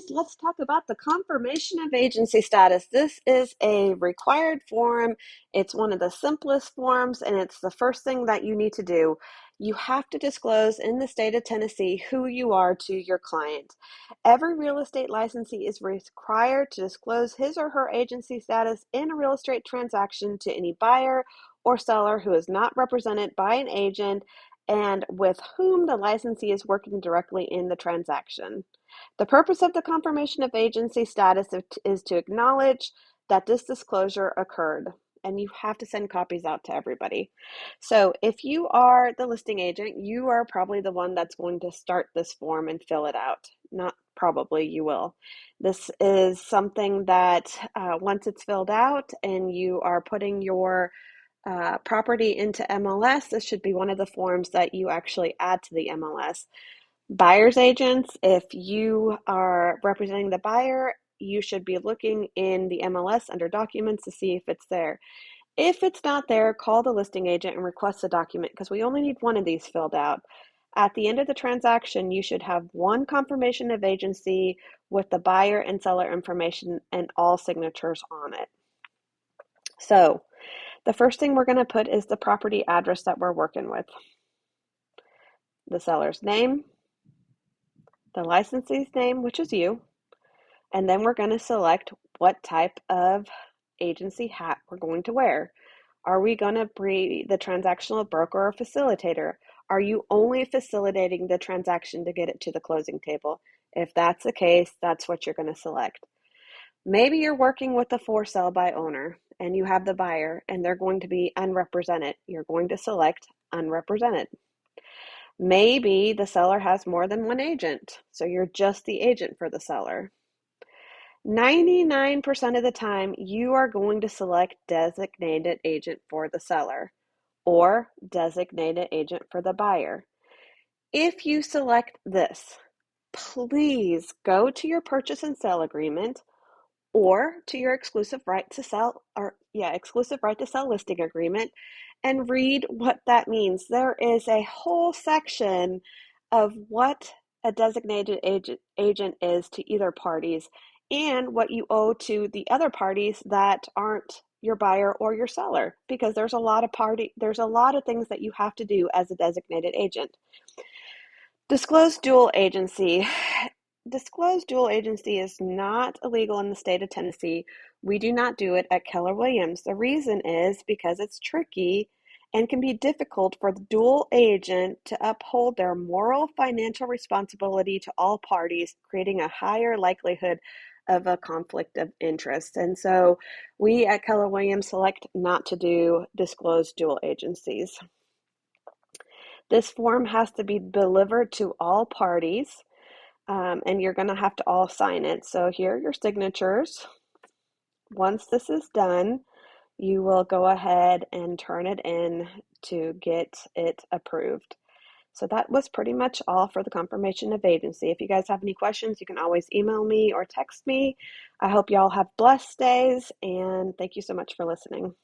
guys, let's talk about the confirmation of agency status. This is a required form. It's one of the simplest forms, and it's the first thing that you need to do. You have to disclose in the state of Tennessee who you are to your client. Every real estate licensee is required to disclose his or her agency status in a real estate transaction to any buyer or seller who is not represented by an agent and with whom the licensee is working directly in the transaction. The purpose of the confirmation of agency status is to acknowledge that this disclosure occurred, and you have to send copies out to everybody. So if you are the listing agent, you are probably the one that's going to start this form and fill it out. Not probably, you will. This is something that once it's filled out and you are putting your property into MLS, this should be one of the forms that you actually add to the MLS. Buyer's agents, if you are representing the buyer, you should be looking in the MLS under documents to see if it's there. If it's not there, call the listing agent and request a document because we only need one of these filled out. At the end of the transaction, you should have one confirmation of agency with the buyer and seller information and all signatures on it. So the first thing we're going to put is the property address that we're working with, the seller's name, the licensee's name, which is you, and then we're going to select what type of agency hat we're going to wear. Are we going to be the transactional broker or facilitator? Are you only facilitating the transaction to get it to the closing table? If that's the case, that's what you're going to select. Maybe you're working with a for sale by owner and you have the buyer and they're going to be unrepresented. You're going to select unrepresented. Maybe the seller has more than one agent, so you're just the agent for the seller. 99% of the time, you are going to select designated agent for the seller or designated agent for the buyer. If you select this, please go to your purchase and sale agreement or to your exclusive right to sell listing agreement and read what that means. There is a whole section of what a designated agent is to either parties and what you owe to the other parties that aren't your buyer or your seller, because there's a lot of things that you have to do as a designated agent. Disclose dual agency. Disclosed dual agency is not illegal in the state of Tennessee. We do not do it at Keller Williams. The reason is because it's tricky and can be difficult for the dual agent to uphold their moral financial responsibility to all parties, creating a higher likelihood of a conflict of interest. And so we at Keller Williams select not to do disclosed dual agencies. This form has to be delivered to all parties. And you're going to have to all sign it. So here are your signatures. Once this is done, you will go ahead and turn it in to get it approved. So that was pretty much all for the confirmation of agency. If you guys have any questions, you can always email me or text me. I hope y'all have blessed days, and thank you so much for listening.